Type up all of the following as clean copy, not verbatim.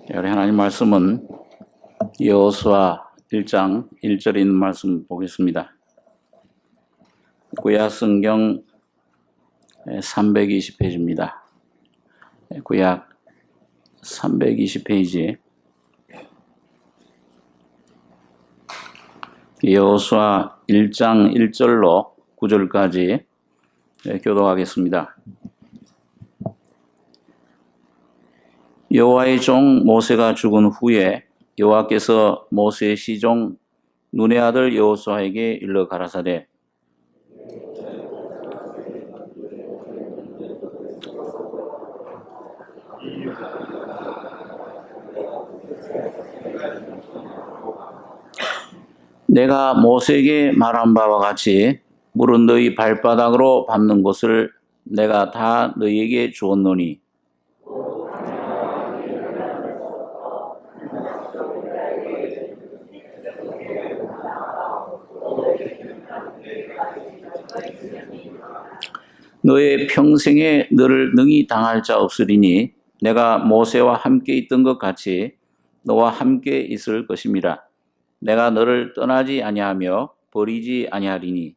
우리 하나님 말씀은 여호수아 1장 1절에 있는 말씀 보겠습니다. 구약 성경 320페이지입니다. 구약 320페이지 여호수아 1장 1절로 9절까지 교독하겠습니다. 여호와의 종 모세가 죽은 후에 여호와께서 모세의 시종 눈의 아들 여호수아에게 일러 가라사대 내가 모세에게 말한 바와 같이 물은 너희 발바닥으로 밟는 것을 내가 다 너희에게 주었노니 너의 평생에 너를 능히 당할 자 없으리니 내가 모세와 함께 있던 것 같이 너와 함께 있을 것임이라. 내가 너를 떠나지 아니하며 버리지 아니하리니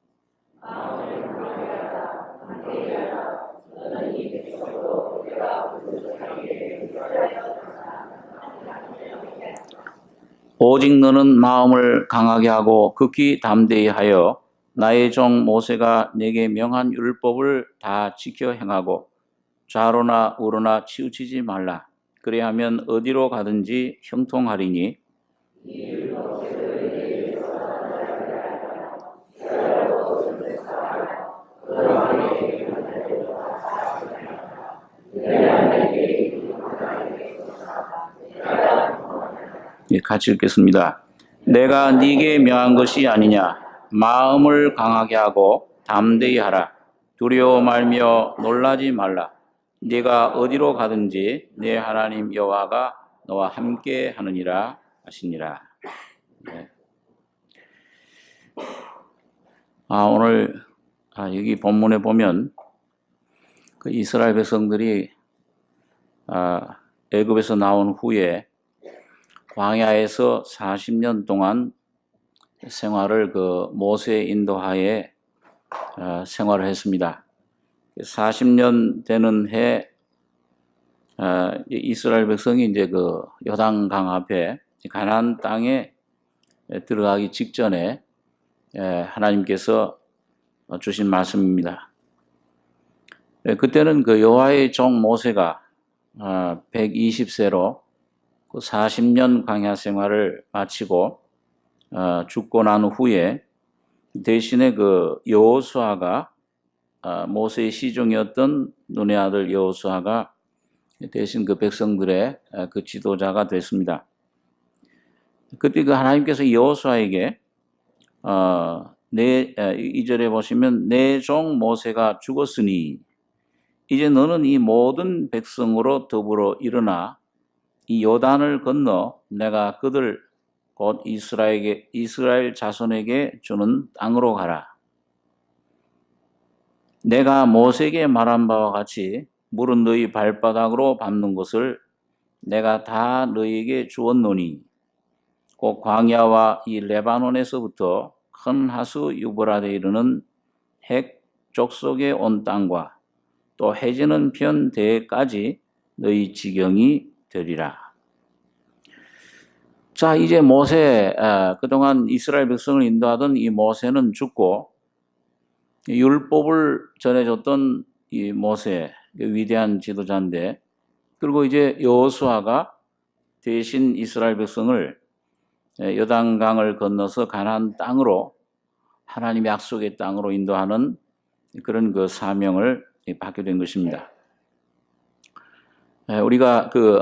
오직 너는 마음을 강하게 하고 극히 담대히 하여 나의 종 모세가 내게 명한 율법을 다 지켜 행하고 좌로나 우로나 치우치지 말라. 그래야면 어디로 가든지 형통하리니 같이 읽겠습니다. 내가 네게 명한 것이 아니냐. 마음을 강하게 하고 담대히 하라. 두려워 말며 놀라지 말라. 네가 어디로 가든지 네 하나님 여호와가 너와 함께 하느니라 하시니라. 네. 오늘 여기 본문에 보면 그 이스라엘 백성들이 애굽에서 나온 후에 광야에서 40년 동안 생활을 그 모세의 인도하에 생활을 했습니다. 40년 되는 해 이스라엘 백성이 이제 그 요단강 앞에 가나안 땅에 들어가기 직전에 하나님께서 주신 말씀입니다. 그때는 그 여호와의 종 모세가 120세로 그 40년 광야 생활을 마치고 죽고 난 후에 대신에 그 여호수아가 모세의 시종이었던 눈의 아들 여호수아가 대신 그 백성들의 그 지도자가 됐습니다. 그때 그 하나님께서 여호수아에게 2절에 보시면 내 종 모세가 죽었으니 이제 너는 이 모든 백성으로 더불어 일어나 이 요단을 건너 내가 그들 곧 이스라엘 자손에게 주는 땅으로 가라. 내가 모세에게 말한 바와 같이 물은 너희 발바닥으로 밟는 것을 내가 다 너희에게 주었노니 곧 광야와 이 레바논에서부터 큰 하수 유브라데 이르는 핵 족속에 온 땅과 또 해지는 편 대까지 너희 지경이 되리라. 자, 이제 모세, 그동안 이스라엘 백성을 인도하던 이 모세는 죽고 율법을 전해줬던 이 모세, 위대한 지도자인데, 그리고 이제 여호수아가 대신 이스라엘 백성을 요단강을 건너서 가나안 땅으로 하나님의 약속의 땅으로 인도하는 그런 그 사명을 받게 된 것입니다. 우리가 그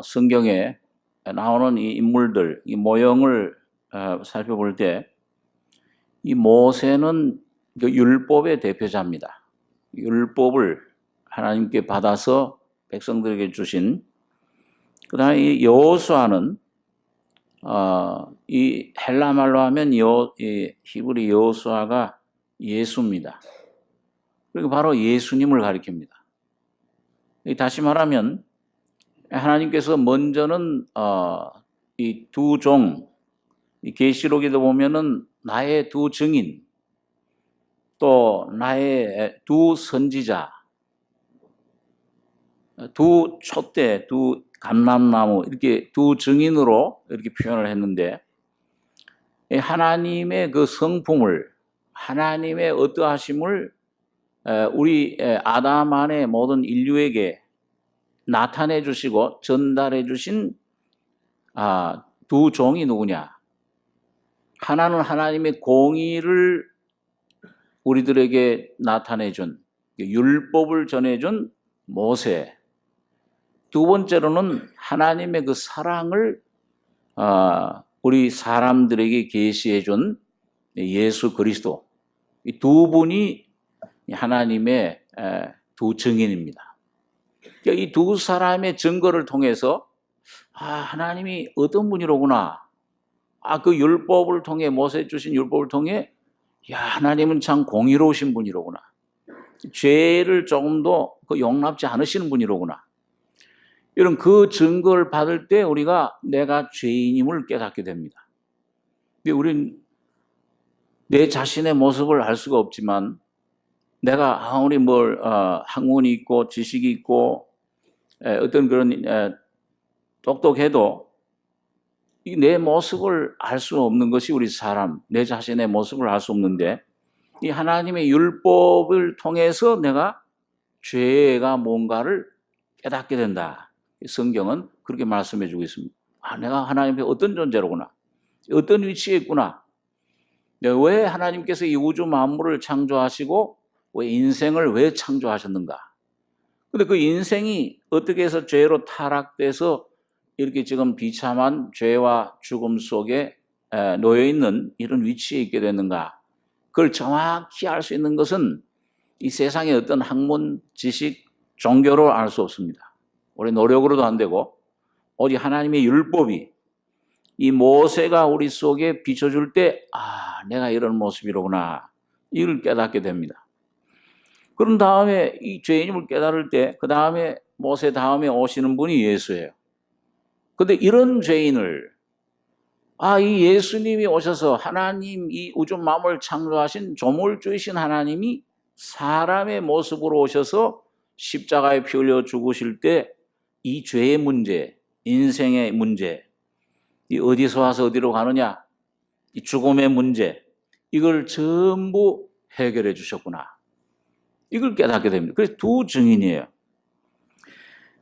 성경에 나오는 이 인물들, 이 모형을 살펴볼 때 이 모세는 그 율법의 대표자입니다. 율법을 하나님께 받아서 백성들에게 주신. 그다음에 이 여호수아는 이 헬라 말로 하면 이 히브리 여호수아가 예수입니다. 그리고 바로 예수님을 가리킵니다. 다시 말하면 하나님께서 먼저는 이 두 종, 이 계시록에도 보면은 나의 두 증인, 또 나의 두 선지자, 두 촛대, 두 감람나무 이렇게 두 증인으로 이렇게 표현을 했는데, 하나님의 그 성품을, 하나님의 어떠하심을 우리 아담 안의 모든 인류에게 나타내 주시고 전달해 주신 두 종이 누구냐? 하나는 하나님의 공의를 우리들에게 나타내 준, 율법을 전해 준 모세. 두 번째로는 하나님의 그 사랑을 우리 사람들에게 계시해 준 예수 그리스도. 이 두 분이 하나님의 두 증인입니다. 이 두 사람의 증거를 통해서 하나님이 어떤 분이로구나. 그 율법을 통해, 모세 주신 율법을 통해 하나님은 참 공의로우신 분이로구나. 죄를 조금도 용납지 않으시는 분이로구나. 이런 그 증거를 받을 때 우리가 내가 죄인임을 깨닫게 됩니다. 우리는 내 자신의 모습을 알 수가 없지만, 내가 아무리 학문이 있고 지식이 있고 어떤 그런 똑똑해도 내 모습을 알 수 없는 것이 우리 사람, 내 자신의 모습을 알 수 없는데, 이 하나님의 율법을 통해서 내가 죄가 뭔가를 깨닫게 된다. 성경은 그렇게 말씀해 주고 있습니다. 내가 하나님의 어떤 존재로구나, 어떤 위치에 있구나. 왜 하나님께서 이 우주 만물을 창조하시고 왜 인생을 왜 창조하셨는가? 근데 그 인생이 어떻게 해서 죄로 타락돼서 이렇게 지금 비참한 죄와 죽음 속에 놓여 있는 이런 위치에 있게 됐는가? 그걸 정확히 알 수 있는 것은 이 세상의 어떤 학문, 지식, 종교로 알 수 없습니다. 우리 노력으로도 안 되고, 오직 하나님의 율법이 이 모세가 우리 속에 비춰줄 때, 내가 이런 모습이로구나, 이걸 깨닫게 됩니다. 그런 다음에 이 죄인임을 깨달을 때, 그 다음에 모세 다음에 오시는 분이 예수예요. 근데 이런 죄인을, 이 예수님이 오셔서 하나님 이 우주 만물을 창조하신 조물주이신 하나님이 사람의 모습으로 오셔서 십자가에 피 흘려 죽으실 때 이 죄의 문제, 인생의 문제, 이 어디서 와서 어디로 가느냐, 이 죽음의 문제, 이걸 전부 해결해 주셨구나. 이걸 깨닫게 됩니다. 그래서 두 증인이에요.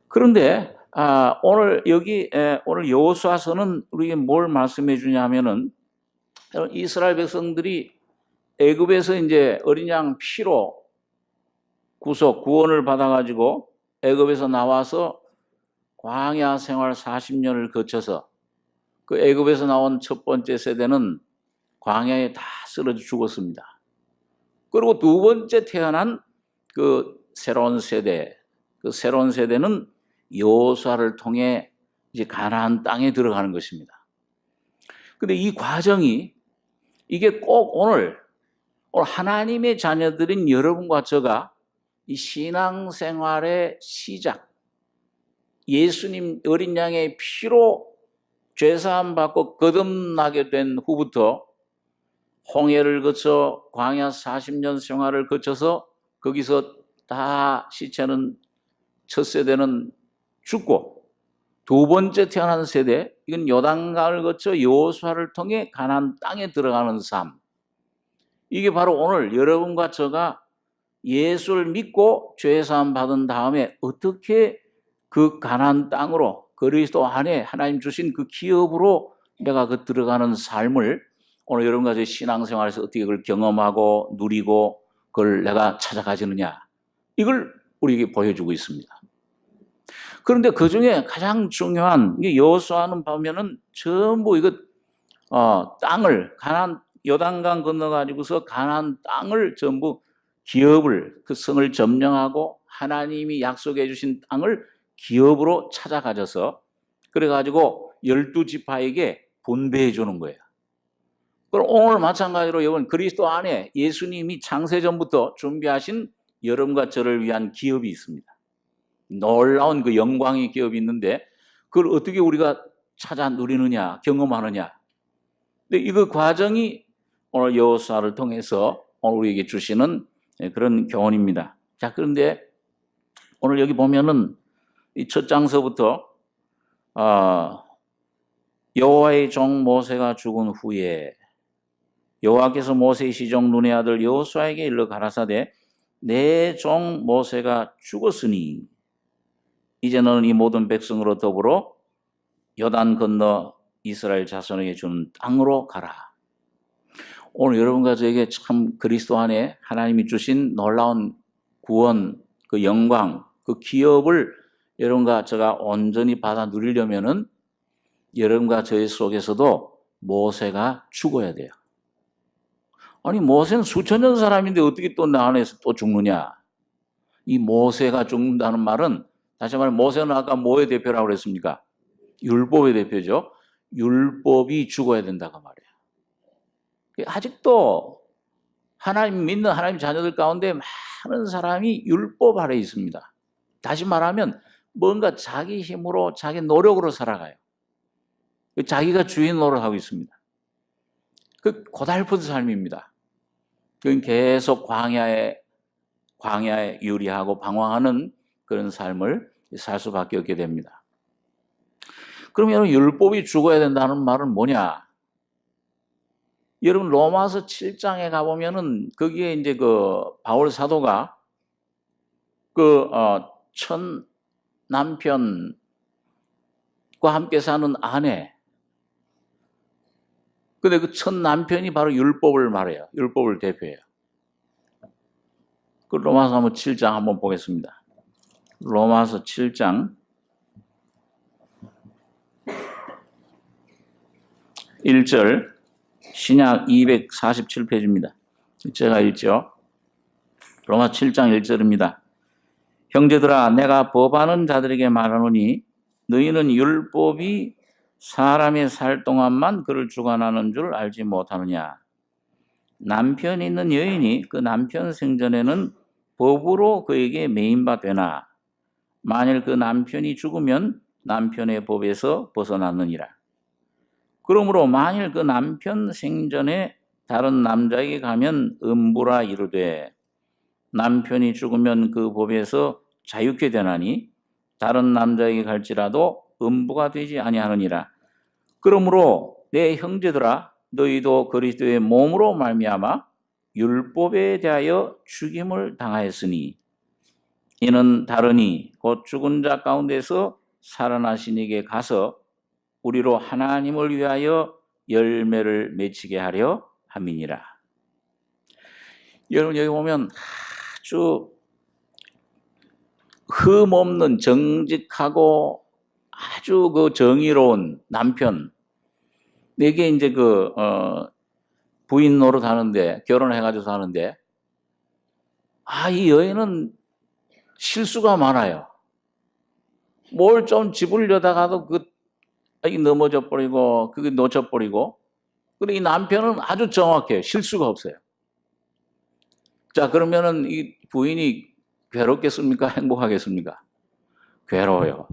그런데 오늘 오늘 여호수아서는 우리에게 뭘 말씀해 주냐면은, 이스라엘 백성들이 애굽에서 이제 어린 양 피로 구원을 받아가지고 애굽에서 나와서 광야 생활 40년을 거쳐서 그 애굽에서 나온 첫 번째 세대는 광야에 다 쓰러져 죽었습니다. 그리고 두 번째 태어난 그 새로운 세대는 여호수아를 통해 이제 가나안 땅에 들어가는 것입니다. 근데 이 과정이 이게 꼭 오늘 하나님의 자녀들인 여러분과 저가 이 신앙생활의 시작, 예수님 어린 양의 피로 죄사함 받고 거듭나게 된 후부터 홍해를 거쳐 광야 40년 생활을 거쳐서 거기서 다 시체는, 첫 세대는 죽고, 두 번째 태어난 세대, 이건 요단강을 거쳐 여호수아를 통해 가나안 땅에 들어가는 삶. 이게 바로 오늘 여러분과 저가 예수를 믿고 죄사함 받은 다음에 어떻게 그 가나안 땅으로 그리스도 안에 하나님 주신 그 기업으로 내가 들어가는 삶을 오늘 여러분과 저 신앙생활에서 어떻게 그걸 경험하고 누리고 그걸 내가 찾아가지느냐, 이걸 우리에게 보여주고 있습니다. 그런데 그 중에 가장 중요한 여호수아는 보면은 전부 땅을 요단강 건너가지고서 가나안 땅을 전부 기업을, 그 성을 점령하고 하나님이 약속해 주신 땅을 기업으로 찾아가져서 그래가지고 12지파에게 분배해 주는 거예요. 그럼 오늘 마찬가지로 여러분, 그리스도 안에 예수님이 창세전부터 준비하신 여러분과 저를 위한 기업이 있습니다. 놀라운 그 영광의 기업이 있는데 그걸 어떻게 우리가 찾아 누리느냐, 경험하느냐. 근데 이거 과정이 오늘 여호수아를 통해서 오늘 우리에게 주시는 그런 교훈입니다. 자, 그런데 오늘 여기 보면은 이 첫 장서부터 여호와의 종 모세가 죽은 후에 여호와께서 모세의 시종 눈의 아들 여호수아에게 일러 가라사대 내 종 모세가 죽었으니 이제 너는 이 모든 백성으로 더불어 요단 건너 이스라엘 자손에게 주는 땅으로 가라. 오늘 여러분과 저에게 참 그리스도 안에 하나님이 주신 놀라운 구원, 그 영광, 그 기업을 여러분과 제가 온전히 받아 누리려면은 여러분과 저희 속에서도 모세가 죽어야 돼요. 아니 모세는 수천 년 사람인데 어떻게 또 나 안에서 또 죽느냐. 이 모세가 죽는다는 말은 다시 말해 모세는 아까 뭐의 대표라고 그랬습니까? 율법의 대표죠. 율법이 죽어야 된다고 말이에요. 아직도 하나님 믿는 하나님 자녀들 가운데 많은 사람이 율법 아래에 있습니다. 다시 말하면 뭔가 자기 힘으로 자기 노력으로 살아가요. 자기가 주인 노릇하고 있습니다. 그 고달픈 삶입니다. 그건 계속 광야에 유리하고 방황하는 그런 삶을 살 수밖에 없게 됩니다. 그럼 여러분 율법이 죽어야 된다는 말은 뭐냐? 여러분 로마서 7장에 가보면은 거기에 이제 그 바울 사도가 첫 남편과 함께 사는 아내. 근데 그 첫 남편이 바로 율법을 말해요. 율법을 대표해요. 그 로마서 한번 7장 한번 보겠습니다. 로마서 7장 1절 신약 247페이지입니다. 제가 읽죠. 로마 7장 1절입니다. 형제들아 내가 법하는 자들에게 말하노니 너희는 율법이 사람이 살 동안만 그를 주관하는 줄 알지 못하느냐. 남편이 있는 여인이 그 남편 생전에는 법으로 그에게 매인바 되나 만일 그 남편이 죽으면 남편의 법에서 벗어났느니라. 그러므로 만일 그 남편 생전에 다른 남자에게 가면 음부라 이르되 남편이 죽으면 그 법에서 자유케 되나니 다른 남자에게 갈지라도 음부가 되지 아니하느니라. 그러므로 내 형제들아 너희도 그리스도의 몸으로 말미암아 율법에 대하여 죽임을 당하였으니 이는 다르니 곧 죽은 자 가운데서 살아나신 이에게 가서 우리로 하나님을 위하여 열매를 맺히게 하려 함이니라. 여러분 여기 보면 아주 흠없는 정직하고 아주 그 정의로운 남편 내게 이제 부인 노릇 하는데 결혼해가지고 사는데 이 여인은 실수가 많아요. 뭘 좀 집으려다가도 넘어져 버리고 그게 놓쳐 버리고 그리고 이 남편은 아주 정확해요. 실수가 없어요. 자 그러면은 이 부인이 괴롭겠습니까? 행복하겠습니까? 괴로워요.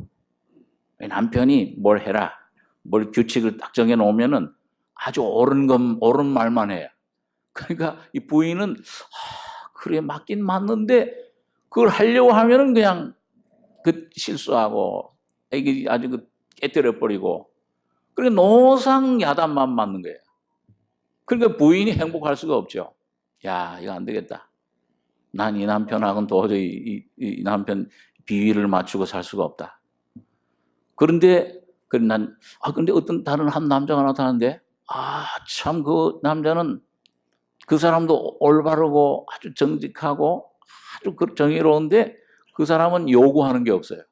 남편이 뭘 해라, 뭘 규칙을 딱 정해 놓으면은 아주 옳은 말만 해요. 그러니까 이 부인은 그래 맞긴 맞는데 그걸 하려고 하면은 그냥 실수하고 이게 아주 깨뜨려 버리고 그러니까 노상 야단만 맞는 거예요. 그러니까 부인이 행복할 수가 없죠. 야 이거 안 되겠다. 난 이 남편하고는 도저히 이 남편 비위를 맞추고 살 수가 없다. 그런데 근데 어떤 다른 한 남자가 나타나는데 참 그 남자는 그 사람도 올바르고 아주 정직하고 아주 정의로운데 그 사람은 요구하는 게 없어요.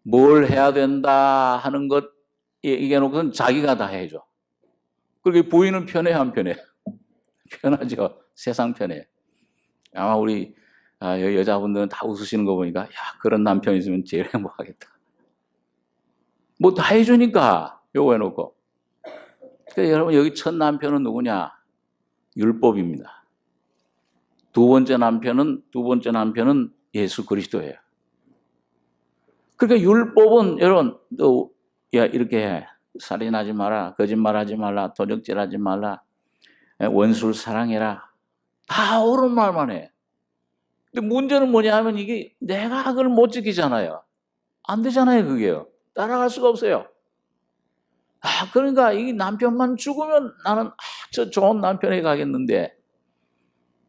뭘 해야 된다 하는 것 얘기해놓고는 자기가 다 해줘. 그렇게 부인은 편해요, 안 편해요? 편하죠. 세상 편해요. 아마 우리 여자분들은 다 웃으시는 거 보니까 그런 남편 있으면 제일 행복하겠다. 뭐 다 해주니까 요구해놓고. 그러니까 여러분 여기 첫 남편은 누구냐? 율법입니다. 두 번째 남편은 예수 그리스도예요. 그러니까 율법은 여러분 또 야 이렇게 해. 살인하지 마라, 거짓말하지 말라, 도적질하지 말라, 원수를 사랑해라. 다 옳은 말만 해. 근데 문제는 뭐냐 하면 이게 내가 그걸 못 지키잖아요. 안 되잖아요, 그게요. 따라갈 수가 없어요. 그러니까 이 남편만 죽으면 나는 저 좋은 남편에 가겠는데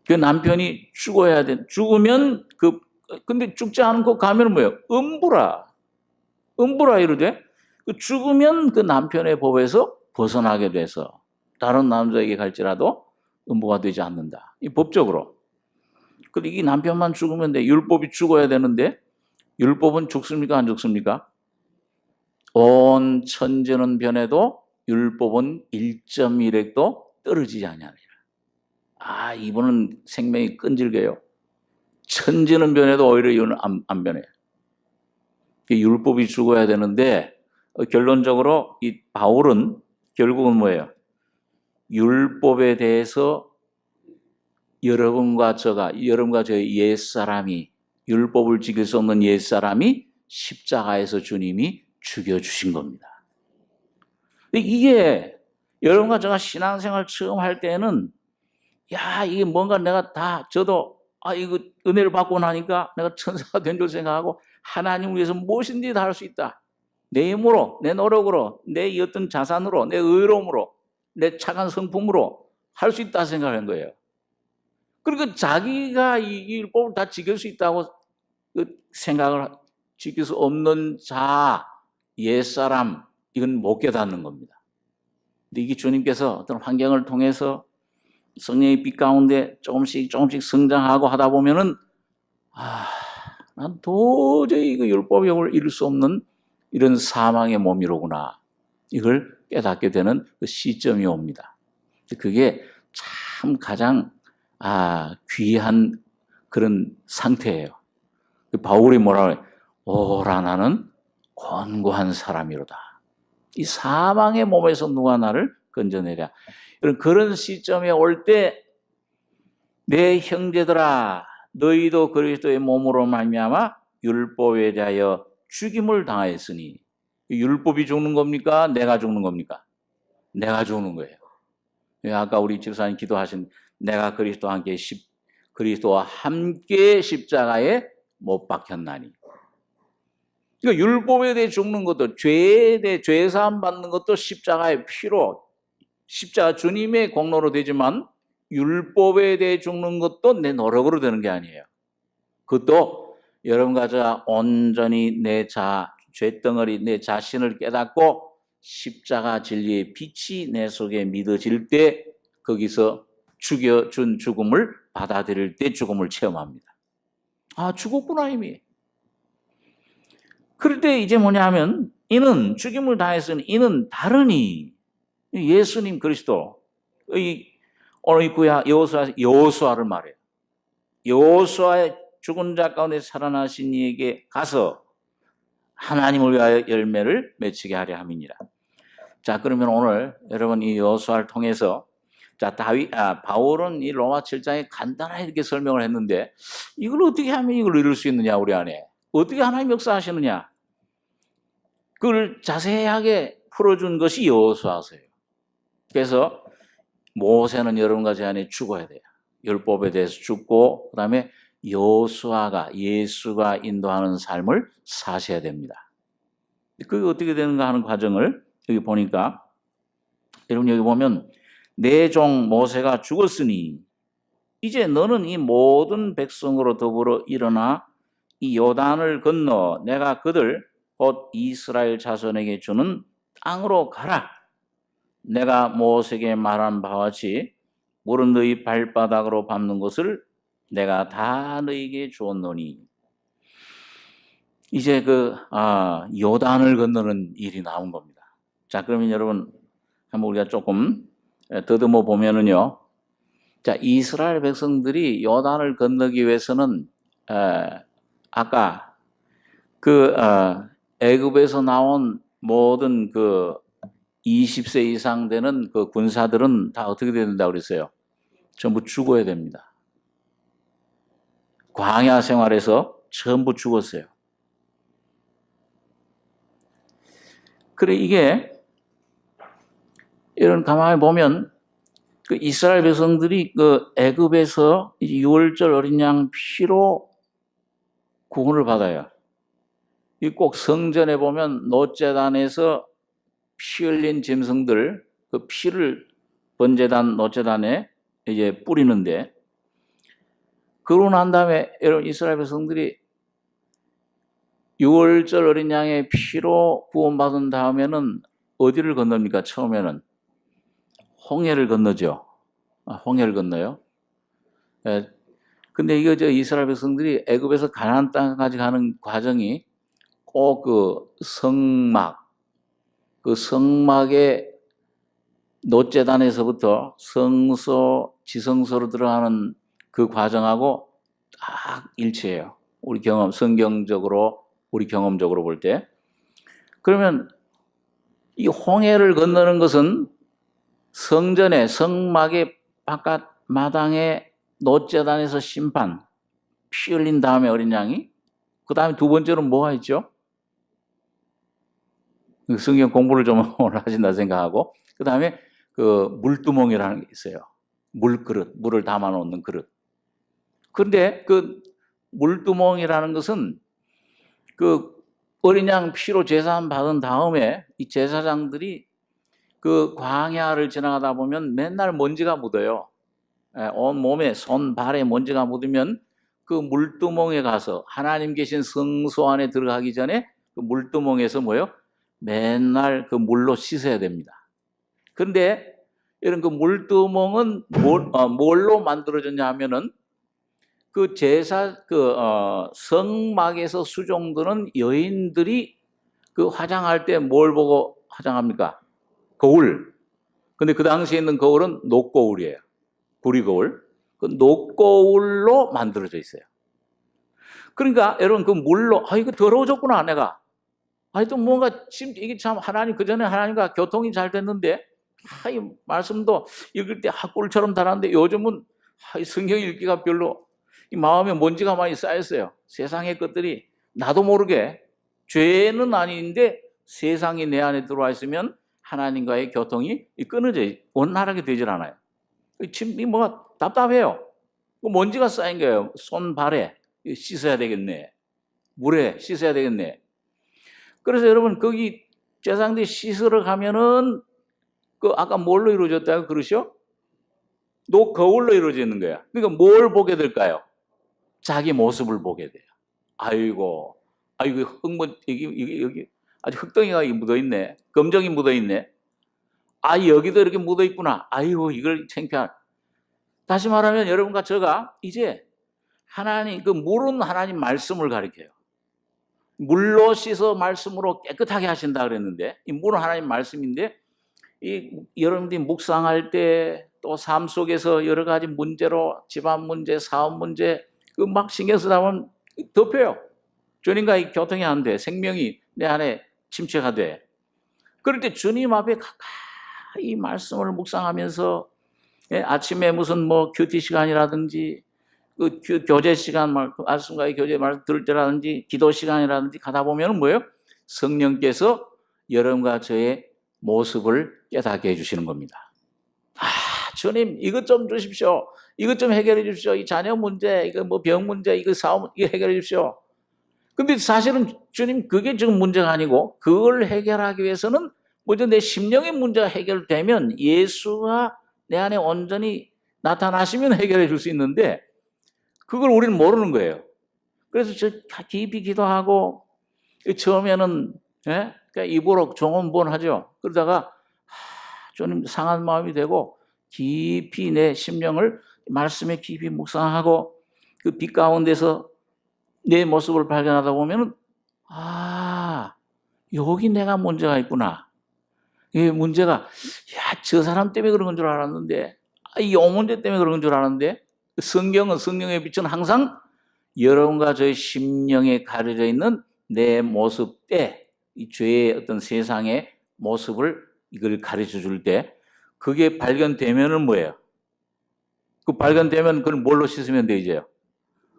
그 남편이 죽어야 돼. 죽으면 근데 죽지 않고 가면 뭐예요? 음부라 이러대. 죽으면 그 남편의 법에서 벗어나게 돼서 다른 남자에게 갈지라도 음부가 되지 않는다. 이 법적으로. 근데 이 남편만 죽으면 돼. 율법이 죽어야 되는데 율법은 죽습니까? 안 죽습니까? 온 천지는 변해도 율법은 1.1획도 떨어지지 않냐니라. 이분은 생명이 끈질겨요. 천지는 변해도 오히려 이거는 안 변해요. 율법이 죽어야 되는데 결론적으로 이 바울은 결국은 뭐예요? 율법에 대해서 여러분과 저의 옛사람이 율법을 지킬 수 없는 옛사람이 십자가에서 주님이 죽여주신 겁니다. 이게 여러분과 제가 신앙생활 처음 할 때는 이게 뭔가 내가 저도 이거 은혜를 받고 나니까 내가 천사가 된 줄 생각하고 하나님을 위해서 무엇인지 다 할 수 있다. 내 힘으로, 내 노력으로, 내 어떤 자산으로, 내 의로움으로, 내 착한 성품으로 할 수 있다 생각하는 거예요. 그리고 자기가 이 율법을 다 지킬 수 있다고 생각을 지킬 수 없는 옛사람, 이건 못 깨닫는 겁니다. 근데 이게 주님께서 어떤 환경을 통해서 성령의 빛 가운데 조금씩 성장하고 하다 보면은 난 도저히 그 율법의 영을 이룰 수 없는 이런 사망의 몸이로구나. 이걸 깨닫게 되는 그 시점이 옵니다. 그게 참 가장 귀한 그런 상태예요. 바울이 뭐라고 해요? 오라 나는 권고한 사람이로다. 이 사망의 몸에서 누가 나를 건져내랴. 그런 시점에 올 때 내 형제들아 너희도 그리스도의 몸으로 말미암아 율법에 대하여 죽임을 당하였으니 율법이 죽는 겁니까? 내가 죽는 겁니까? 내가 죽는 거예요. 아까 우리 집사님 기도하신 내가 그리스도와 함께 십자가에 못 박혔나니. 그러니까 율법에 대해 죽는 것도 죄에 대해 죄사함 받는 것도 십자가의 피로 십자가 주님의 공로로 되지만 율법에 대해 죽는 것도 내 노력으로 되는 게 아니에요. 그것도 여러분과 저 온전히 내 죄덩어리 내 자신을 깨닫고 십자가 진리의 빛이 내 속에 믿어질 때 거기서 죽여준 죽음을 받아들일 때 죽음을 체험합니다. 죽었구나 이미. 그럴 때 이제 뭐냐 하면 이는 죽임을 당했으니 이는 다르니 예수님 그리스도 오늘 이 구야 여호수아를 말해요. 여호수아의 죽은 자 가운데 살아나신 이에게 가서 하나님을 위하여 열매를 맺히게 하려 함이니라. 자, 그러면 오늘 여러분 이 여호수아를 통해서 바울은 이 로마 7장에 간단하게 이렇게 설명을 했는데 이걸 어떻게 하면 이걸 이룰 수 있느냐 우리 안에 어떻게 하나님 역사하시느냐 그걸 자세하게 풀어준 것이 여호수아서예요. 그래서 모세는 여러분과 제 안에 죽어야 돼요. 율법에 대해서 죽고 그다음에 여호수아가 예수가 인도하는 삶을 사셔야 됩니다. 그게 어떻게 되는가 하는 과정을 여기 보니까 여러분 여기 보면 내 종 모세가 죽었으니 이제 너는 이 모든 백성으로 더불어 일어나 이 요단을 건너 내가 그들 곧 이스라엘 자손에게 주는 땅으로 가라. 내가 모세에게 말한 바와 같이 물은 너희 발바닥으로 밟는 것을 내가 다 너희에게 주었노니. 이제 요단을 건너는 일이 나온 겁니다. 자, 그러면 여러분 한번 우리가 조금 더듬어 보면은요. 자, 이스라엘 백성들이 요단을 건너기 위해서는 아까 애굽에서 나온 모든 20세 이상 되는 그 군사들은 다 어떻게 된다고 그랬어요? 전부 죽어야 됩니다. 광야 생활에서 전부 죽었어요. 그래, 이게, 이런 가만히 보면, 그 이스라엘 백성들이 그 애굽에서 유월절 어린 양 피로 구원을 받아요. 이 꼭 성전에 보면 노제단에서 피 흘린 짐승들, 그 피를 번제단, 노제단에 이제 뿌리는데, 그러고 난 다음에 여러분 이스라엘 백성들이 유월절 어린 양의 피로 구원받은 다음에는 어디를 건넙니까? 처음에는 홍해를 건너죠. 홍해를 건너요. 예. 근데 이거 이스라엘 백성들이 애굽에서 가나안 땅까지 가는 과정이 꼭 그 성막의 노제단에서부터 성소, 지성소로 들어가는 그 과정하고 딱 일치해요. 우리 경험적으로 볼 때. 그러면 이 홍해를 건너는 것은 성전의 성막의 바깥 마당에 노제단에서 심판, 피 흘린 다음에 어린 양이, 그 다음에 두 번째로는 뭐가 있죠? 성경 공부를 좀 오늘 하신다 생각하고, 그 다음에 그 물두멍이라는 게 있어요. 물그릇, 물을 담아 놓는 그릇. 그런데 그 물두멍이라는 것은 그 어린 양 피로 제사 받은 다음에 이 제사장들이 그 광야를 지나가다 보면 맨날 먼지가 묻어요. 온 몸에 손, 발에 먼지가 묻으면 그 물두멍에 가서 하나님 계신 성소 안에 들어가기 전에 그 물두멍에서 뭐요? 맨날 그 물로 씻어야 됩니다. 그런데 이런 그 물두멍은 뭘로 만들어졌냐 하면은 그 성막에서 수종드는 여인들이 그 화장할 때 뭘 보고 화장합니까? 거울. 근데 그 당시에 있는 거울은 녹거울이에요. 구리거울. 그 녹거울로 만들어져 있어요. 그러니까 여러분 그 물로, 이거 더러워졌구나, 내가. 또 뭔가 지금 이게 참 하나님, 그전에 하나님과 교통이 잘 됐는데, 이 말씀도 읽을 때 꿀처럼 달았는데 요즘은 성경 읽기가 별로, 이 마음에 먼지가 많이 쌓였어요. 세상의 것들이 나도 모르게, 죄는 아닌데 세상이 내 안에 들어와 있으면 하나님과의 교통이 끊어져 원활하게 되질 않아요. 지금 뭐가 답답해요. 먼지가 쌓인 거예요. 손, 발에 씻어야 되겠네. 물에 씻어야 되겠네. 그래서 여러분 거기 제사장들이 씻으러 가면은 그 아까 뭘로 이루어졌다고 그러시오? 녹거울로 이루어져 있는 거야. 그러니까 뭘 보게 될까요? 자기 모습을 보게 돼요. 아이고 여기 아주 흙덩이가 묻어 있네. 검정이 묻어 있네. 여기도 이렇게 묻어 있구나. 아이고 이걸 창피한. 다시 말하면 여러분과 제가 이제 하나님, 그 물은 하나님 말씀을 가리켜요. 물로 씻어 말씀으로 깨끗하게 하신다 그랬는데, 이 물은 하나님 말씀인데, 여러분들이 묵상할 때 또 삶 속에서 여러 가지 문제로 집안 문제, 사업 문제, 그 막 신경 쓰다 보면 덮여요. 주님과의 교통이 안 돼. 생명이 내 안에 침체가 돼. 그럴 때 주님 앞에 가까이 말씀을 묵상하면서, 아침에 무슨 큐티 시간이라든지, 그 교제 시간, 말씀과의 교제 말씀 들을 때라든지, 기도 시간이라든지 가다 보면 뭐예요? 성령께서 여러분과 저의 모습을 깨닫게 해주시는 겁니다. 주님, 이것 좀 주십시오. 이것 좀 해결해 주십시오. 이 자녀 문제, 이거 병 문제, 이거 사업, 이거 해결해 주십시오. 근데 사실은 주님, 그게 지금 문제가 아니고, 그걸 해결하기 위해서는 먼저 내 심령의 문제가 해결되면 예수가 내 안에 온전히 나타나시면 해결해 줄 수 있는데, 그걸 우리는 모르는 거예요. 그래서 저 깊이 기도하고, 처음에는, 그러니까 입으로 종언본 하죠. 그러다가, 주님 상한 마음이 되고, 깊이 내 심령을 말씀에 깊이 묵상하고, 그 빛 가운데서 내 모습을 발견하다 보면은, 여기 내가 문제가 있구나. 이 문제가, 저 사람 때문에 그런 건 줄 알았는데, 이 문제 때문에 그런 건 줄 알았는데, 성경은, 성령의 빛은 항상 여러분과 저의 심령에 가려져 있는 내 모습 때, 이 죄의 어떤 세상의 모습을 이걸 가르쳐 줄 때, 그게 발견되면은 뭐예요? 그 발견되면 그걸 뭘로 씻으면 되죠?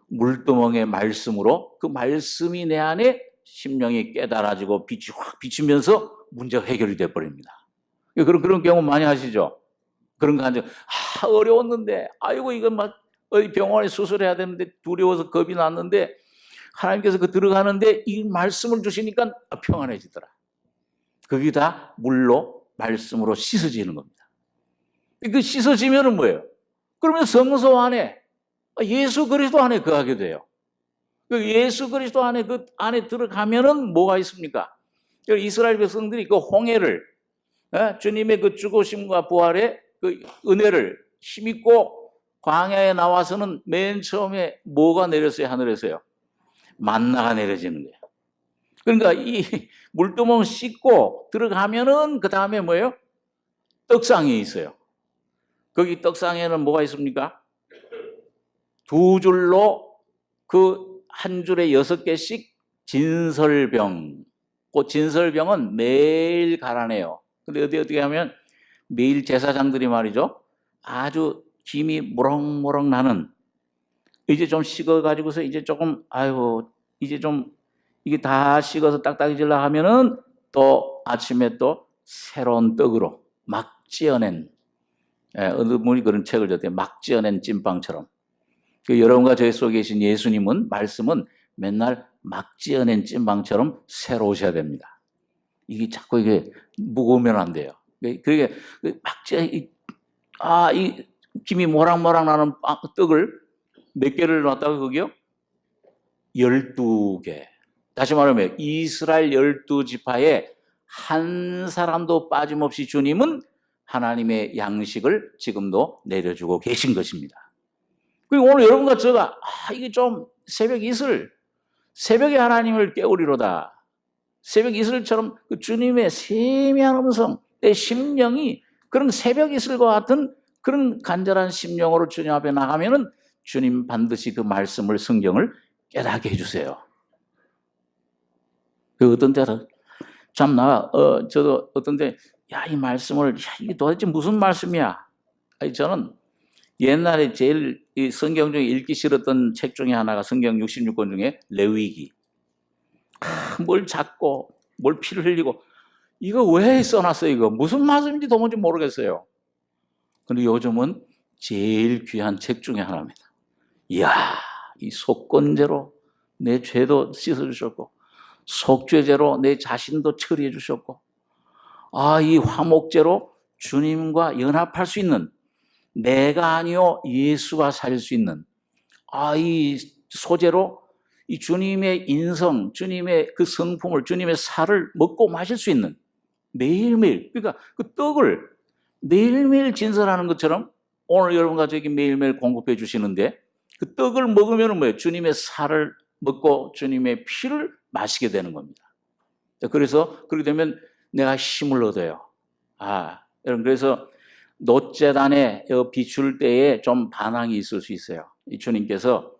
물두멍의 말씀으로, 그 말씀이 내 안에 심령이 깨달아지고 빛이 확 비치면서 문제가 해결이 돼버립니다. 그런 경우 많이 하시죠? 그런 거 하죠. 어려웠는데, 아이고, 이거 막 어디 병원에 수술해야 되는데 두려워서 겁이 났는데, 하나님께서 그 들어가는데 이 말씀을 주시니까 평안해지더라. 그게 다 물로, 말씀으로 씻어지는 겁니다. 그 씻어지면은 뭐예요? 그러면 성소 안에, 예수 그리스도 안에 거하게 돼요. 그 예수 그리스도 안에 그 안에 들어가면은 뭐가 있습니까? 이스라엘 백성들이 그 홍해를, 주님의 그 죽으심과 부활의 그 은혜를 힘입고 광야에 나와서는 맨 처음에 뭐가 내렸어요? 하늘에서요? 만나가 내려지는 거예요. 그러니까 이 물두멍 씻고 들어가면은 그 다음에 뭐예요? 떡상이 있어요. 거기 떡상에는 뭐가 있습니까? 두 줄로 그 한 줄에 6개씩 진설병. 그 진설병은 매일 갈아내요. 근데 어떻게 하면 매일 제사장들이 말이죠. 아주 김이 모락모락 나는, 이제 좀 식어가지고서 이제 조금, 이제 좀 이게 다 식어서 딱딱해지려 하면은 또 아침에 또 새로운 떡으로 막 찌어낸, 어느 분이 그런 책을 줬대요. 막 찌어낸 찐빵처럼. 여러분과 저희 속에 계신 예수님은, 말씀은 맨날 막 찌어낸 찐빵처럼 새로우셔야 됩니다. 이게 자꾸 이게 무거우면 안 돼요. 그러니까 막 이 김이 모락모락 나는 떡을 몇 개를 놨다가 거기요? 12개. 다시 말하면 이스라엘 12지파에 한 사람도 빠짐없이 주님은 하나님의 양식을 지금도 내려주고 계신 것입니다. 그리고 오늘 여러분과 제가 이게 좀 새벽 이슬, 새벽에 하나님을 깨우리로다. 새벽 이슬처럼 그 주님의 세미한 음성, 내 심령이 그런 새벽 이슬과 같은 그런 간절한 심령으로 주님 앞에 나가면은 주님 반드시 그 말씀을, 성경을 깨닫게 해주세요. 그 어떤 때는 참 저도 어떤 때 이 말씀을 이게 도대체 무슨 말씀이야? 저는 옛날에 제일 이 성경 중에 읽기 싫었던 책 중에 하나가 성경 66권 중에 레위기. 뭘 찾고 뭘 피를 흘리고 이거 왜 써놨어요? 이거 무슨 말씀인지 도무지 모르겠어요. 근데 요즘은 제일 귀한 책 중에 하나입니다. 이야, 이 속건제로 내 죄도 씻어주셨고 속죄제로 내 자신도 처리해 주셨고, 이 화목제로 주님과 연합할 수 있는, 내가 아니요 예수가 살 수 있는, 이 소재로 이 주님의 인성, 주님의 그 성품을, 주님의 살을 먹고 마실 수 있는, 매일매일, 그러니까 그 떡을 매일매일 진설하는 것처럼 오늘 여러분과 저에게 매일매일 공급해 주시는데, 그 떡을 먹으면 뭐예요? 주님의 살을 먹고 주님의 피를 마시게 되는 겁니다. 그래서 그렇게 되면 내가 힘을 얻어요. 여러분, 그래서 놋재단에 비출 때에 좀 반항이 있을 수 있어요. 이 주님께서,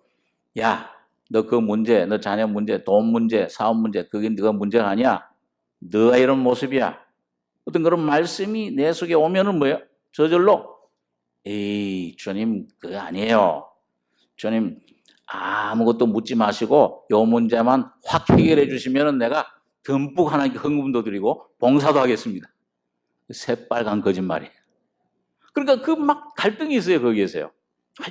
야, 너 그 문제, 너 자녀 문제, 돈 문제, 사업 문제, 그게 네가 문제가 아니야. 너가 이런 모습이야. 어떤 그런 말씀이 내 속에 오면은 뭐예요? 저절로, 에이, 주님, 그거 아니에요. 주님, 아무것도 묻지 마시고 요 문제만 확 해결해 주시면은 내가 듬뿍 하나님께 헌금도 드리고 봉사도 하겠습니다. 새빨간 거짓말이에요. 그러니까 그 막 갈등이 있어요, 거기에서요.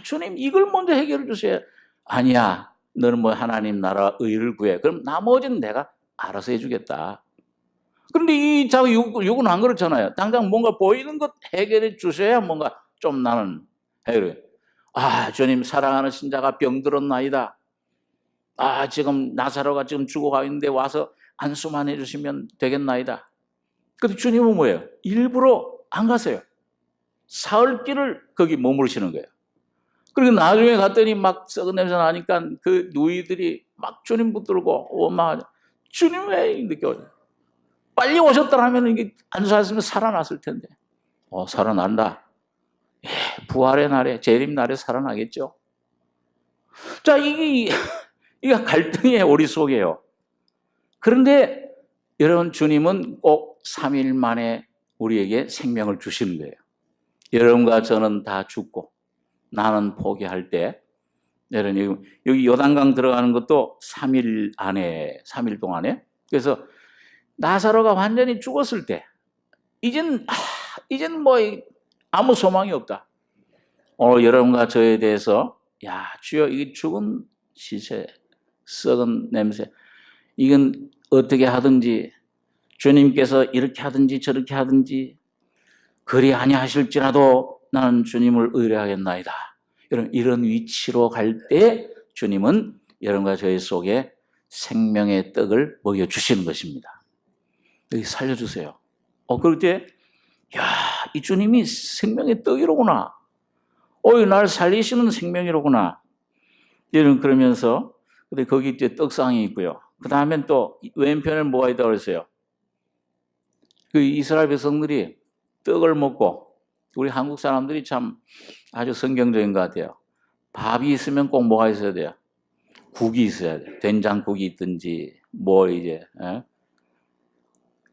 주님, 이걸 먼저 해결해 주세요. 아니야, 너는 뭐 하나님 나라 의를 구해. 그럼 나머지는 내가 알아서 해주겠다. 그런데 이 자꾸 욕은 안 그렇잖아요. 당장 뭔가 보이는 것 해결해 주셔야 뭔가 좀 나는 해결해. 주님, 사랑하는 신자가 병들었나이다. 지금 나사로가 지금 죽어가 있는데 와서 안수만 해주시면 되겠나이다. 근데 주님은 뭐예요? 일부러 안 가세요. 사흘길을 거기 머무르시는 거예요. 그리고 나중에 갔더니 막 썩은 냄새 나니까 그 누이들이 막 주님 붙들고 주님 왜 이렇게 오죠? 빨리 오셨더라면 이게 안수했으면 살아났을 텐데. 살아난다. 부활의 날에, 재림 날에 살아나겠죠. 자, 이게 갈등의 오리 속이에요. 그런데 여러분, 주님은 꼭 3일 만에 우리에게 생명을 주시는 거예요. 여러분과 저는 다 죽고 나는 포기할 때, 여러분, 여기 요단강 들어가는 것도 3일 동안에. 그래서 나사로가 완전히 죽었을 때 이젠 뭐 아무 소망이 없다. 오늘 여러분과 저에 대해서 야 주여 이 죽은 시체 썩은 냄새 이건 어떻게 하든지 주님께서 이렇게 하든지 저렇게 하든지 그리 아니하실지라도 나는 주님을 의뢰하겠나이다. 이런 위치로 갈 때 주님은 여러분과 저희 속에 생명의 떡을 먹여주시는 것입니다. 여기 살려주세요. 그럴 때 야, 이 주님이 생명의 떡이로구나. 날 살리시는 생명이로구나. 그러면서 근데 거기 이제 떡상이 있고요. 그 다음엔 또 왼편에 뭐가 있다고 그랬어요? 그 이스라엘 백성들이 떡을 먹고 우리 한국 사람들이 참 아주 성경적인 것 같아요. 밥이 있으면 꼭 뭐가 있어야 돼요? 국이 있어야 돼요. 된장국이 있든지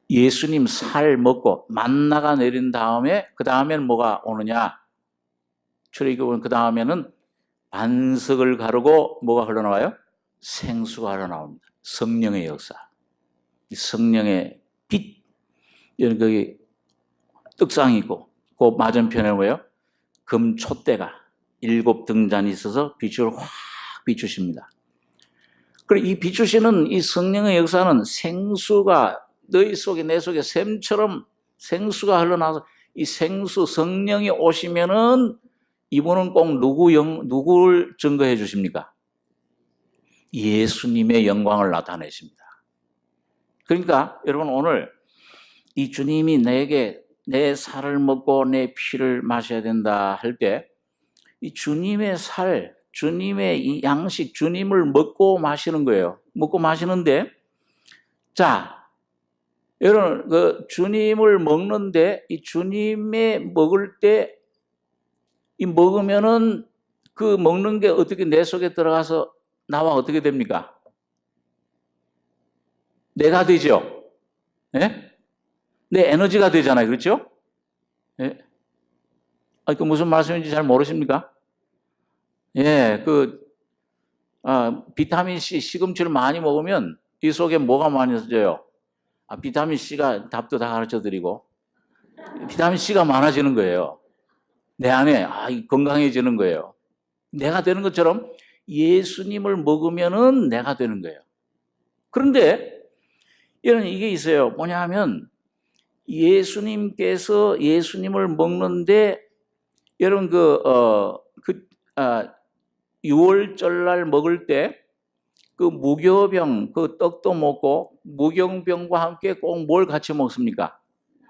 예수님 살 먹고 만나가 내린 다음에 그 다음에는 뭐가 오느냐? 출애굽은 그 다음에는 반석을 가르고 뭐가 흘러나와요? 생수가 흘러나옵니다. 성령의 역사. 성령의 빛. 거기 떡상이 있고 그 맞은편에 뭐예요? 금촛대가 7등잔이 있어서 빛을 확 비추십니다. 그리고 이 비추시는 이 성령의 역사는 생수가 너희 속에 내 속에 샘처럼 생수가 흘러나와서 이 생수 성령이 오시면은 이분은 꼭 누구를 증거해 주십니까? 예수님의 영광을 나타내십니다. 그러니까 여러분 오늘 이 주님이 내게 내 살을 먹고 내 피를 마셔야 된다 할 때 이 주님의 살, 주님의 이 양식, 주님을 먹고 마시는 거예요. 먹고 마시는데 자, 여러분 그 주님을 먹는데 이 주님의 먹을 때 이 먹으면은 그 먹는 게 어떻게 내 속에 들어가서 나와 어떻게 됩니까? 내가 되죠. 예? 내 에너지가 되잖아요. 그렇죠? 예? 그 무슨 말씀인지 잘 모르십니까? 예, 비타민 C 시금치를 많이 먹으면 이 속에 뭐가 많이 있어져요? 비타민 C가 답도 다 가르쳐 드리고 비타민 C가 많아지는 거예요. 내 안에 건강해지는 거예요. 내가 되는 것처럼 예수님을 먹으면은 내가 되는 거예요. 그런데 이게 있어요. 뭐냐 하면 예수님께서 예수님을 먹는데 여러분 유월절날 먹을 때 그 무교병 그 떡도 먹고 무경병과 함께 꼭 뭘 같이 먹습니까?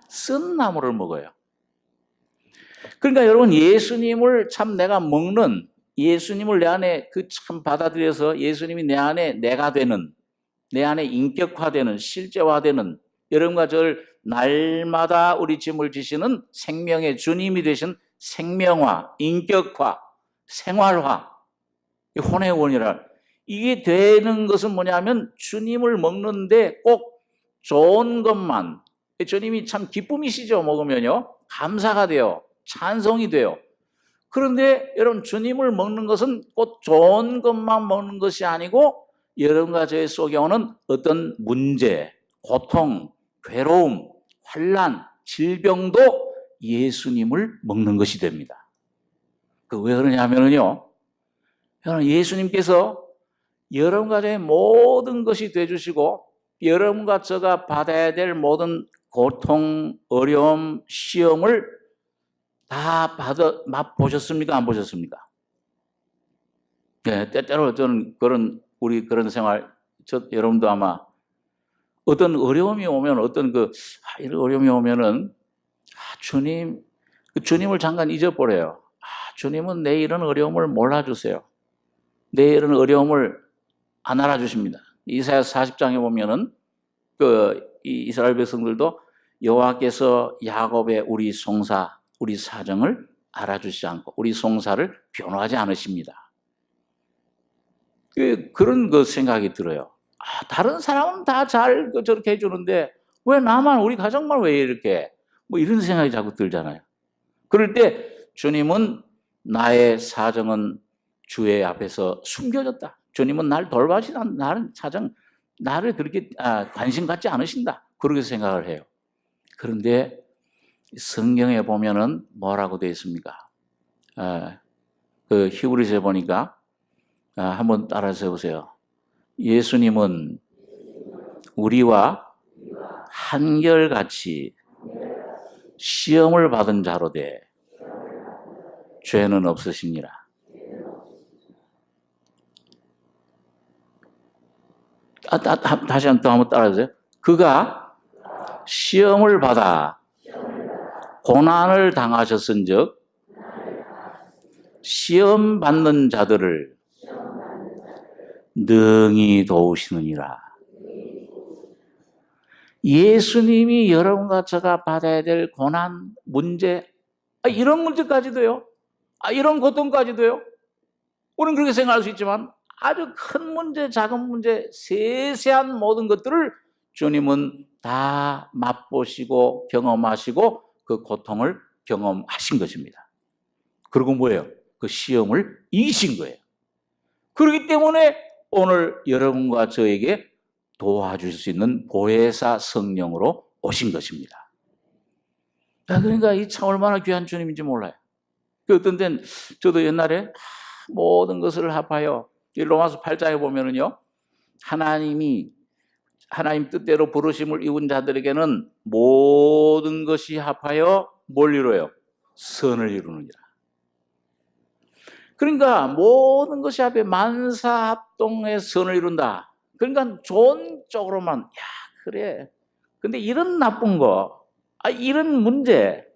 쓴 나물을 먹어요. 그러니까 여러분 예수님을 참 내가 먹는 예수님을 내 안에 참 받아들여서 예수님이 내 안에 내가 되는 내 안에 인격화되는 실제화되는 여러분과 저를 날마다 우리 짐을 지시는 생명의 주님이 되신 생명화, 인격화, 생활화, 혼의 원이라 이게 되는 것은 뭐냐면 주님을 먹는데 꼭 좋은 것만 주님이 참 기쁨이시죠. 먹으면요 감사가 돼요. 찬송이 돼요. 그런데 여러분 주님을 먹는 것은 꼭 좋은 것만 먹는 것이 아니고 여러분과 저의 속에 오는 어떤 문제, 고통, 괴로움, 환난, 질병도 예수님을 먹는 것이 됩니다. 왜 그러냐면요. 여러분 예수님께서 여러분과 저의 모든 것이 되어주시고 여러분과 저가 받아야 될 모든 고통, 어려움, 시험을 다 맛보셨습니까? 안 보셨습니까? 네, 때때로 저는 그런 생활, 여러분도 아마 어떤 어려움이 오면 이런 어려움이 오면은 주님을 잠깐 잊어버려요. 주님은 내 이런 어려움을 몰라주세요. 내 이런 어려움을 안 알아주십니다. 이사야 40장에 보면은 이 이스라엘 백성들도 여호와께서 야곱의 우리 송사, 우리 사정을 알아주시지 않고 우리 송사를 변호하지 않으십니다. 그런 생각이 들어요. 다른 사람은 다 잘 저렇게 해주는데 왜 나만 우리 가정만 왜 이렇게 이런 생각이 자꾸 들잖아요. 그럴 때 주님은 나의 사정은 주의 앞에서 숨겨졌다. 주님은 날 돌봐주지 나를 그렇게 관심 갖지 않으신다. 그렇게 생각을 해요. 그런데 성경에 보면은 뭐라고 되어 있습니까? 그 히브리서에 보니까 한번 따라서 해보세요. 예수님은 우리와 한결같이 시험을 받은 자로되 죄는 없으시니라. 다시 한번 따라해주세요. 그가 시험을 받아 고난을 당하셨은즉 시험 받는 자들을 능히 도우시느니라. 예수님이 여러분과 제가 받아야 될 고난, 문제, 이런 문제까지도요. 이런 고통까지도요. 우리는 그렇게 생각할 수 있지만 아주 큰 문제, 작은 문제, 세세한 모든 것들을 주님은 다 맛보시고 경험하시고 그 고통을 경험하신 것입니다. 그리고 뭐예요? 그 시험을 이기신 거예요. 그렇기 때문에 오늘 여러분과 저에게 도와줄 수 있는 보혜사 성령으로 오신 것입니다. 그러니까 이 참 얼마나 귀한 주님인지 몰라요. 어떤 때는 저도 옛날에 모든 것을 합하여 로마서 8장에 보면은요, 하나님 뜻대로 부르심을 입은 자들에게는 모든 것이 합하여 뭘 이루어요? 선을 이루느니라. 그러니까 모든 것이 합해 만사합동의 선을 이룬다. 그러니까 좋은 쪽으로만 그래. 근데 이런 나쁜 거, 이런 문제,